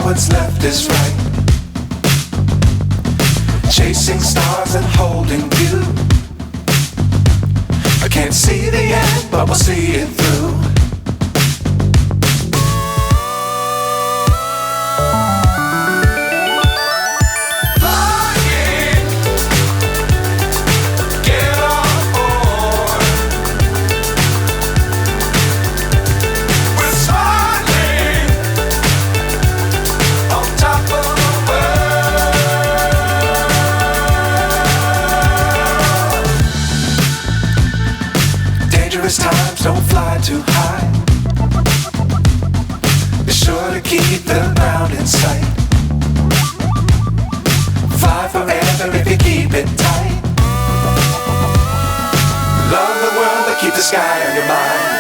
what's left is right. Chasing stars and holding you. I can't see the end, but we'll see it through. Times don't fly too high. Be sure to keep the ground in sight. Fly forever if you keep it tight. Love the world but keep the sky on your mind.